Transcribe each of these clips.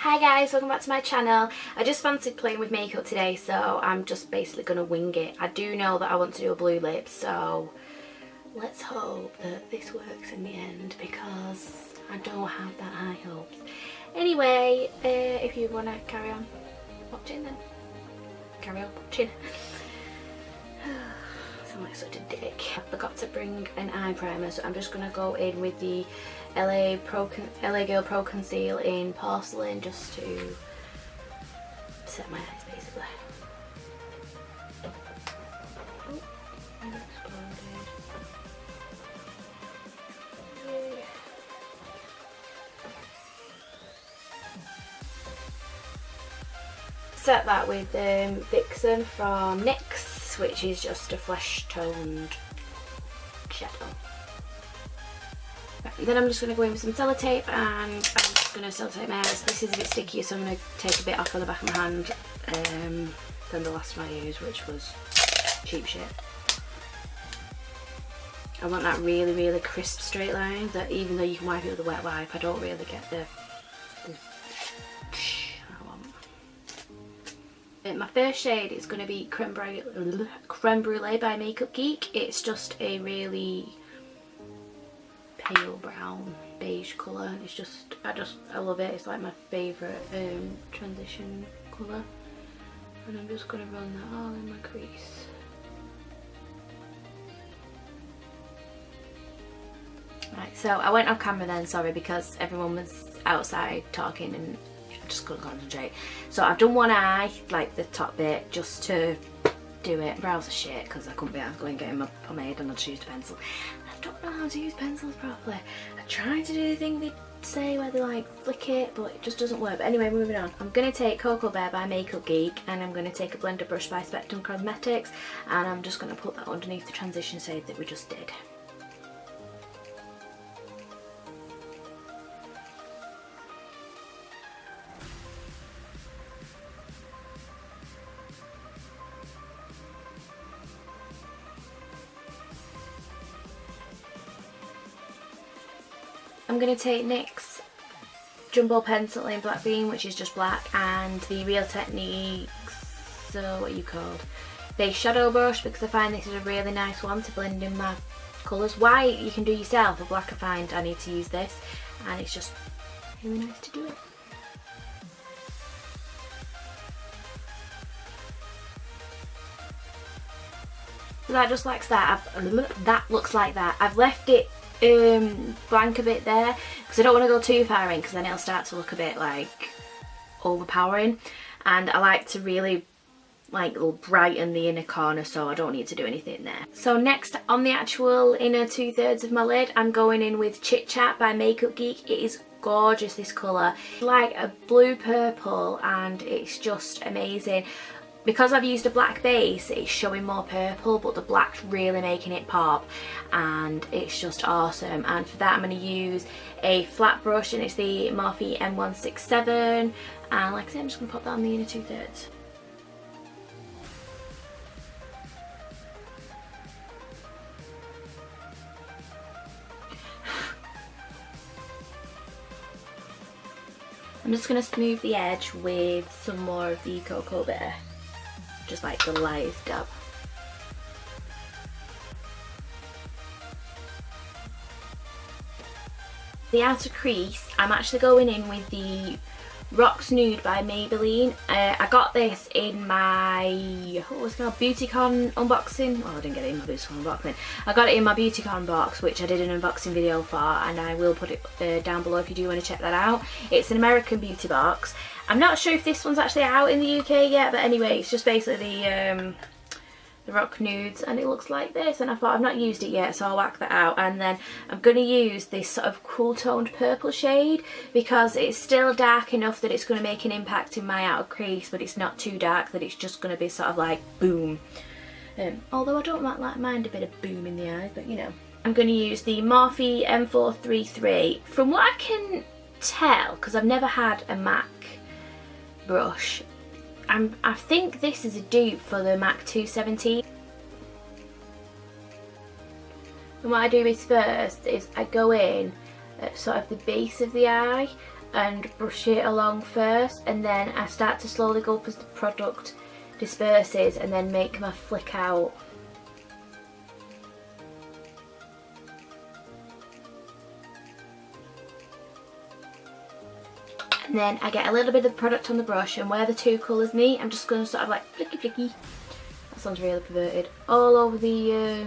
Hi guys, welcome back to my channel. I just fancied playing with makeup today, so I'm just basically going to wing it. I do know that I want to do a blue lip, so let's hope that this works in the end because I don't have that high hopes. Anyway, if you want to carry on watching then carry on watching. I sound like such a dick. I forgot to bring an eye primer, so I'm just going to go in with the LA Girl Pro Conceal in porcelain just to set my eyes basically. Oh, and it exploded. Yay. Set that with Vixen from NYX, which is just a flesh toned shadow. Then I'm just going to go in with some sellotape and I'm just going to sellotape my hairs. This is a bit sticky, so I'm going to take a bit off on the back of my hand than the last one I used, which was cheap shit. I want that really crisp straight line that even though you can wipe it with a wet wipe, I don't really get the I want. My first shade is going to be Creme Brûlée by Makeup Geek. It's just a really pale brown beige colour. It's just I love it. It's like my favourite transition colour, and I'm just going to run that all in my crease. Right, so I went off camera then, sorry, because everyone was outside talking and I just couldn't concentrate. So I've done one eye, like the top bit, just to do it. Brows are shit because I couldn't be out going getting my pomade and I just used a pencil. I don't know how to use pencils properly. I tried to do the thing they say where they like flick it, but it just doesn't work. But anyway, moving on. I'm going to take Cocoa Bear by Makeup Geek and I'm going to take a blender brush by Spectrum Cosmetics and I'm just going to put that underneath the transition shade that we just did. I'm going to take NYX Jumbo Pencil in Blackbean, which is just black, and the Real Techniques, so what are you called? Base Shadow Brush, because I find this is a really nice one to blend in my colours. White you can do yourself, but black I find I need to use this, and it's just really nice to do it. So that just looks like that. I've left it blank a bit there because I don't want to go too far in because then it'll start to look a bit like overpowering, and I like to really like brighten the inner corner, so I don't need to do anything there. So next on the actual inner 2/3 of my lid, I'm going in with Chit Chat by Makeup Geek. It is gorgeous, this colour. It's like a blue purple and it's just amazing. Because I've used a black base, it's showing more purple, but the black's really making it pop, and it's just awesome. And for that I'm going to use a flat brush, and it's the Morphe M167, and like I said, I'm just going to pop that on the inner 2/3. I'm just going to smooth the edge with some more of the Cocoa Bear. Just like the lightest dab. The outer crease, I'm actually going in with the Rocks Nude by Maybelline. I got this in my, what was it called, Beautycon unboxing. Well, I didn't get it in my Beautycon unboxing. I got it in my Beautycon box, which I did an unboxing video for, and I will put it down below if you do want to check that out. It's an American beauty box. I'm not sure if this one's actually out in the UK yet, but anyway, it's just basically the Rock Nudes, and it looks like this, and I thought I've not used it yet, so I'll whack that out. And then I'm going to use this sort of cool toned purple shade because it's still dark enough that it's going to make an impact in my outer crease, but it's not too dark that it's just going to be sort of like boom. Although I don't mind a bit of boom in the eye, but you know. I'm going to use the Morphe M433. From what I can tell, because I've never had a MAC brush, I think this is a dupe for the MAC 217. And what I do is first is I go in at sort of the base of the eye and brush it along first, and then I start to slowly go up as the product disperses and then make my flick out. And then I get a little bit of product on the brush, and where the two colours meet, I'm just going to sort of like flicky flicky. That sounds really perverted. All over the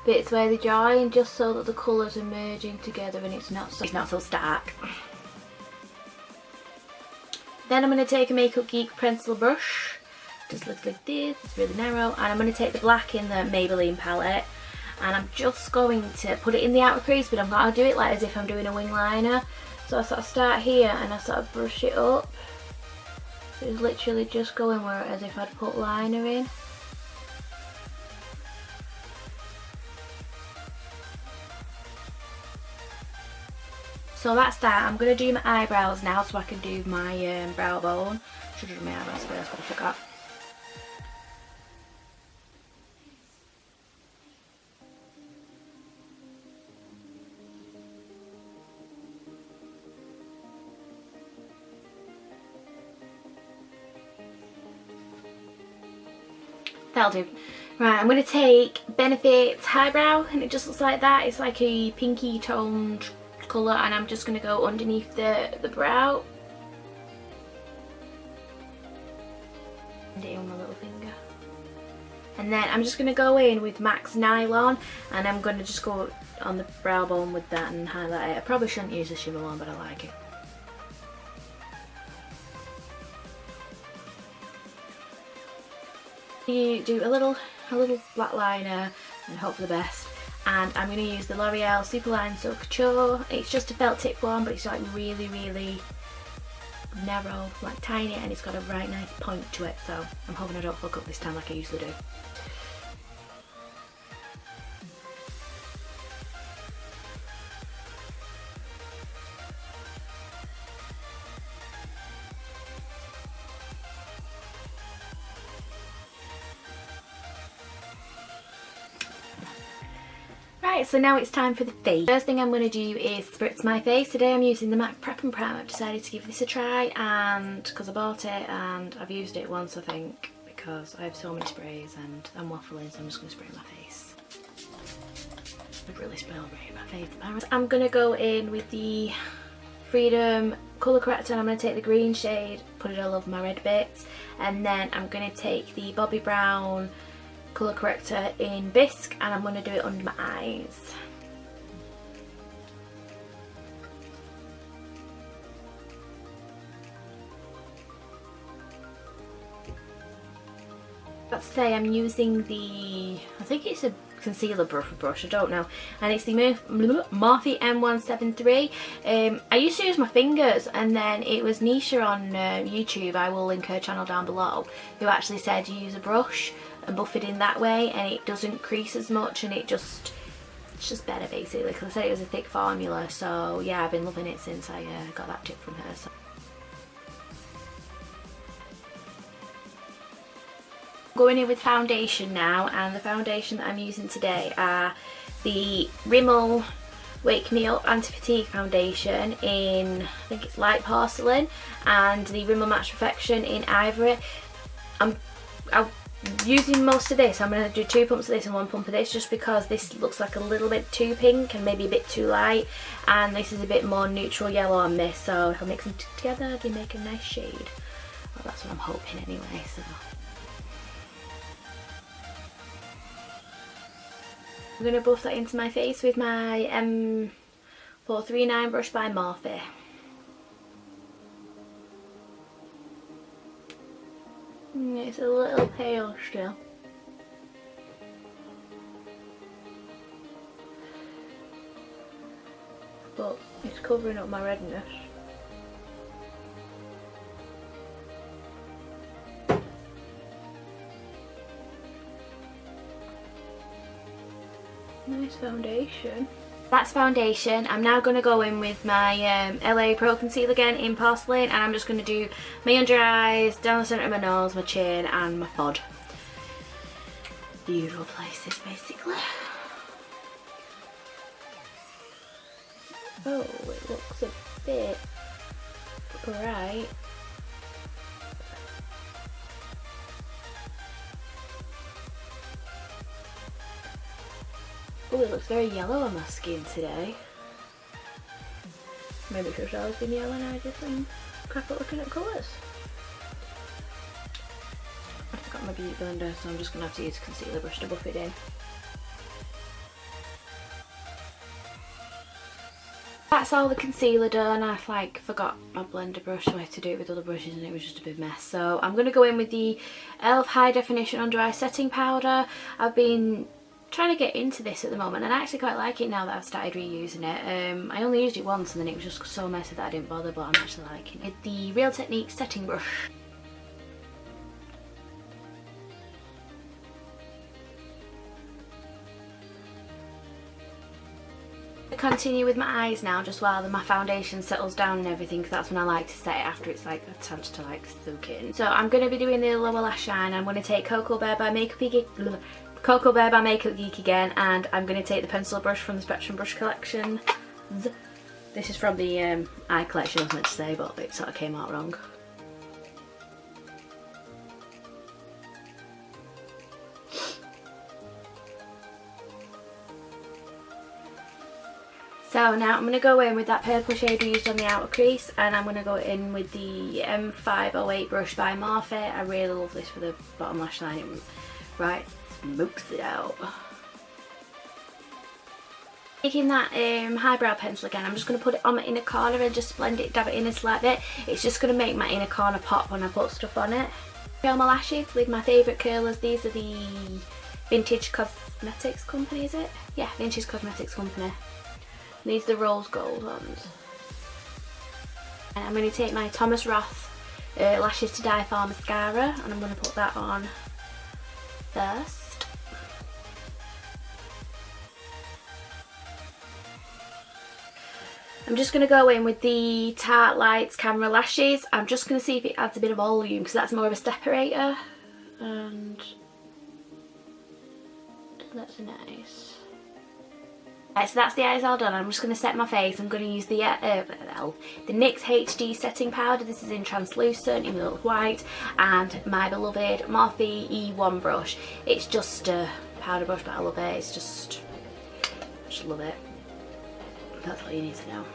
bits where they join, just so that the colours are merging together and it's not so stark. Then I'm going to take a Makeup Geek pencil brush. Just looks like this, it's really narrow. And I'm going to take the black in the Maybelline palette. And I'm just going to put it in the outer crease, but I'm going to do it like as if I'm doing a wing liner. So I sort of start here and I sort of brush it up. So it's literally just going where as if I'd put liner in. So that's that. I'm going to do my eyebrows now so I can do my brow bone. Should have done my eyebrows first, but I forgot. That'll do. Right, I'm going to take Benefit's Highbrow, and it just looks like that. It's like a pinky toned colour, and I'm just going to go underneath the brow. And it on my little finger. And then I'm just going to go in with MAC's Nylon, and I'm going to just go on the brow bone with that and highlight it. I probably shouldn't use the shimmer one, but I like it. You do a little black liner and hope for the best. And I'm going to use the L'Oreal Superline So Couture. It's just a felt tip one, but it's like really, really narrow, like tiny, and it's got a right nice point to it. So I'm hoping I don't fuck up this time like I usually do. Right, so now it's time for the face. First thing I'm going to do is spritz my face. Today I'm using the MAC Prep and Prime. I've decided to give this a try, and because I bought it and I've used it once I think, because I have so many sprays and I'm waffling, so I'm just going to spray my face. I've really sprayed my face. I'm going to go in with the Freedom colour corrector, and I'm going to take the green shade, put it all over my red bits, and then I'm going to take the Bobbi Brown colour corrector in Bisque, and I'm going to do it under my eyes. Let's say I'm using the, I think it's a concealer brush, I don't know, and it's the Morphe M173. I used to use my fingers, and then it was Nisha on YouTube, I will link her channel down below, who actually said you use a brush and buff it in that way and it doesn't crease as much, and it's just better basically, because I said it was a thick formula. So yeah, I've been loving it since I got that tip from her. So. Going in with foundation now, and the foundation that I'm using today are the Rimmel Wake Me Up Anti-Fatigue Foundation in, I think it's light porcelain, and the Rimmel Match Perfection in Ivory. I'm using most of this. I'm going to do 2 pumps of this and 1 pump of this, just because this looks like a little bit too pink and maybe a bit too light, and this is a bit more neutral yellow on this, so if I mix them together they make a nice shade. Well, that's what I'm hoping anyway. So I'm going to buff that into my face with my M439 brush by Morphe. It's a little pale still. But it's covering up my redness. Nice foundation. That's foundation. I'm now going to go in with my LA Pro Conceal again in porcelain, and I'm just going to do my under eyes, down the centre of my nose, my chin and my forehead. The usual places basically. Oh, it looks a bit Right. Oh, it looks very yellow on my skin today. Maybe because it's always been yellow and I just crap at looking at colours. I forgot my beauty blender, so I'm just going to have to use a concealer brush to buff it in. That's all the concealer done. I forgot my blender brush, so I had to do it with other brushes and it was just a big mess. So I'm going to go in with the e.l.f. High Definition Under Eye Setting Powder. I've been trying to get into this at the moment and I actually quite like it now that I've started reusing it. I only used it once and then it was just so messy that I didn't bother, but I'm actually liking it. With the Real Technique setting brush. Continue with my eyes now, just while my foundation settles down and everything, because that's when I like to set it after it's like a chance to soak in. So I'm going to be doing the lower lash line. I'm going to take Cocoa Bear by Makeup Geek again, and I'm going to take the pencil brush from the Spectrum Brush Collection. This is from the eye collection I was meant to say, but it sort of came out wrong. So now I'm going to go in with that purple shade we used on the outer crease, and I'm going to go in with the M508 brush by Morphe. I really love this for the bottom lash line. It right smokes it out. Taking that highbrow pencil again, I'm just going to put it on my inner corner and just blend it, dab it in a slight bit. It's just going to make my inner corner pop when I put stuff on it. Curl my lashes with my favourite curlers. These are the Vintage Cosmetics Company, is it? Yeah, Vintage Cosmetics Company. These are the rose gold ones. And I'm going to take my Thomas Roth Lashes to Die For mascara, and I'm going to put that on first. I'm just going to go in with the Tarte Lights Camera Lashes. I'm just going to see if it adds a bit of volume, because that's more of a separator. And that's nice. Right, so that's the eyes all done. I'm just going to set my face. I'm going to use the NYX HD setting powder. This is in translucent, in milk white, and my beloved Morphe E1 brush. It's just a powder brush, but I love it. It's just love it. That's all you need to know.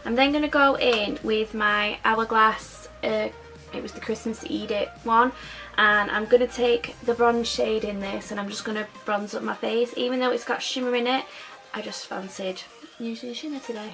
I'm then going to go in with my Hourglass, it was the Christmas Eat It one, and I'm going to take the bronze shade in this and I'm just going to bronze up my face. Even though it's got shimmer in it, I just fancied using a shimmer today.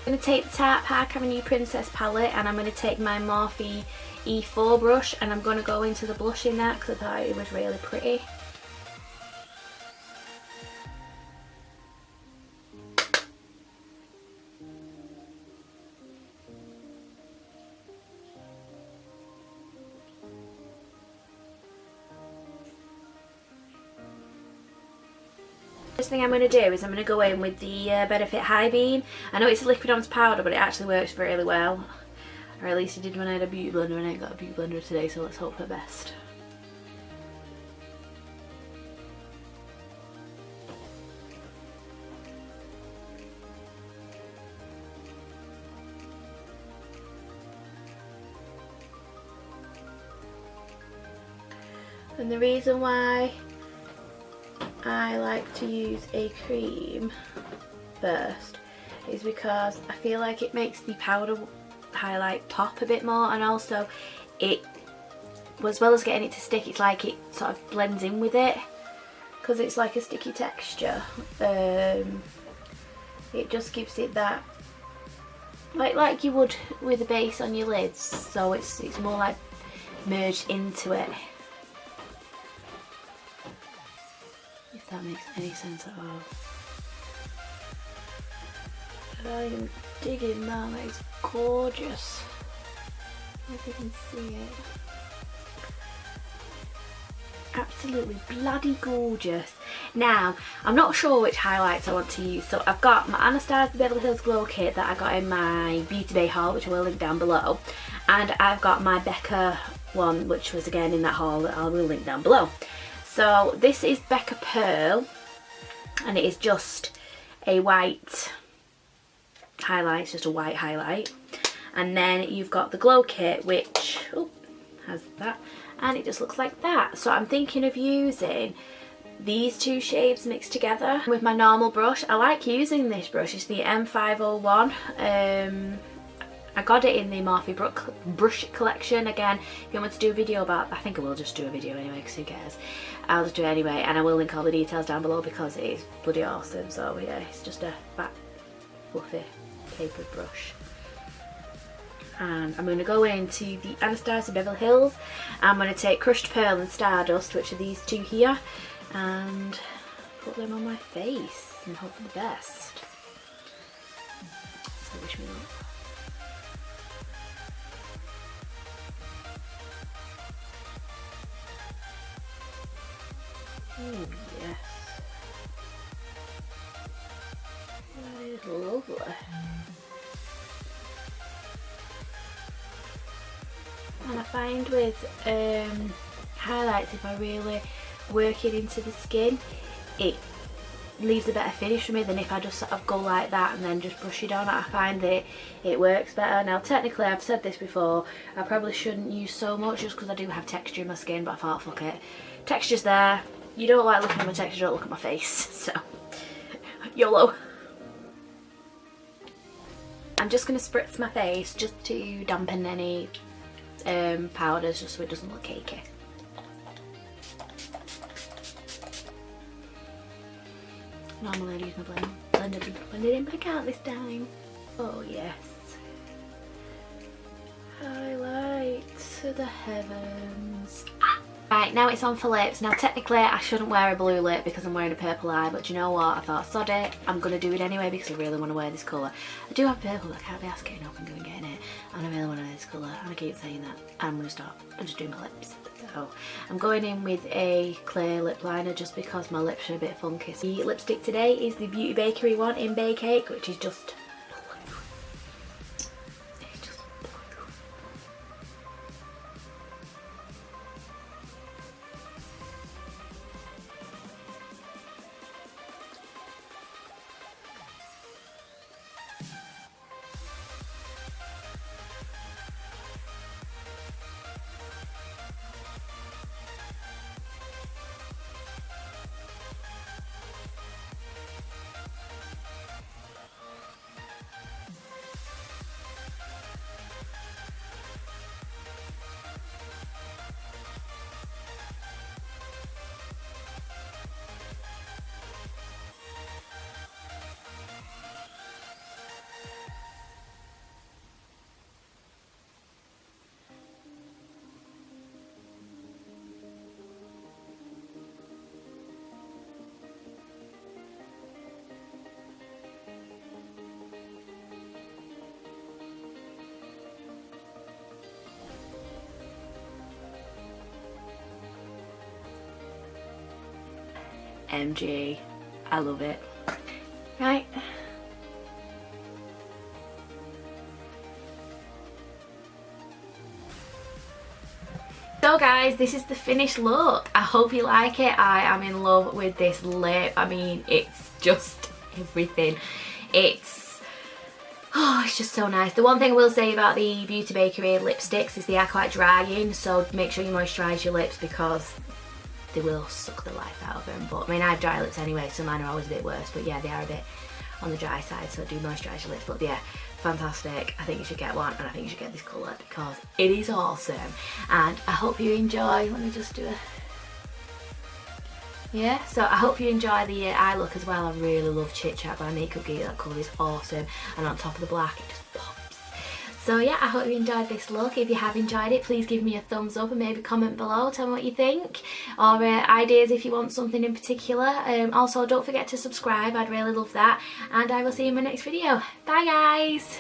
I'm going to take the Tarte Park Avenue Princess palette, and I'm going to take my Morphe E4 brush, and I'm going to go into the blush in that because I thought it was really pretty. First thing I'm going to do is I'm going to go in with the Benefit High Beam. I know it's a liquid on powder, but it actually works really well. Or at least it did when I had a beauty blender, and I ain't got a beauty blender today, so let's hope for the best. And the reason why I like to use a cream first is because I feel like it makes the powder highlight pop a bit more, and also it, as well as getting it to stick, it's like it sort of blends in with it because it's like a sticky texture. It just gives it that, like you would with a base on your lids, so it's more like merged into it. If that makes any sense at all. I am digging that, it's gorgeous. I hope you can see it. Absolutely bloody gorgeous. Now, I'm not sure which highlights I want to use, so I've got my Anastasia Beverly Hills Glow Kit that I got in my Beauty Bay haul, which I will link down below, and I've got my Becca one, which was again in that haul that I will link down below. So this is Becca Pearl, and it is just a white highlight, it's just a white highlight. And then you've got the Glow Kit, which has that, and it just looks like that. So I'm thinking of using these two shades mixed together with my normal brush. I like using this brush, it's the M501. I got it in the Morphe brush collection. Again, if you want me to do a video about, I think I will just do a video anyway because who cares. I'll just do it anyway, and I will link all the details down below because it is bloody awesome. So yeah, it's just a fat fluffy papered brush. And I'm going to go into the Anastasia Beverly Hills. I'm going to take Crushed Pearl and Stardust, which are these two here, and put them on my face and hope for the best. So wish me luck. Oh yes, that is lovely. And I find with highlights, if I really work it into the skin, it leaves a better finish for me than if I just sort of go like that and then just brush it on. I find that it works better. Now technically, I've said this before, I probably shouldn't use so much just because I do have texture in my skin, but I thought fuck it, texture's there. You don't like looking at my texture, don't look at my face, so YOLO. I'm just going to spritz my face just to dampen any powders, just so it doesn't look cakey. Normally I'd use my blender to blend it in, but I can't this time. Oh yes. Highlight to the heavens. Right, now it's on for lips. Now technically I shouldn't wear a blue lip because I'm wearing a purple eye, but do you know what? I thought, sod it, I'm going to do it anyway because I really want to wear this colour. I do have purple, but I can't be asked getting up and going getting it, and I really want to wear this colour, and I keep saying that. I'm going to stop and just do my lips. So I'm going in with a clear lip liner just because my lips are a bit funky. The lipstick today is the Beauty Bakerie one in Bay Cake, which is just MG. I love it. Right. So guys, this is the finished look. I hope you like it. I am in love with this lip. I mean, it's just everything. It's just so nice. The one thing I will say about the Beauty Bakerie lipsticks is they are quite drying, so make sure you moisturise your lips because they will suck the life out of them. But I mean, I have dry lips anyway, so mine are always a bit worse, but yeah, they are a bit on the dry side, so do moisturise your lips. But yeah, fantastic. I think you should get one, and I think you should get this colour because it is awesome. And I hope you enjoy. Let me just do a... Yeah, so I hope you enjoy the eye look as well. I really love Chit Chat by Makeup Geek. That colour is awesome, and on top of the black it just pops. So yeah, I hope you enjoyed this look. If you have enjoyed it, please give me a thumbs up and maybe comment below, tell me what you think, or ideas if you want something in particular. Also, don't forget to subscribe, I'd really love that, and I will see you in my next video. Bye guys!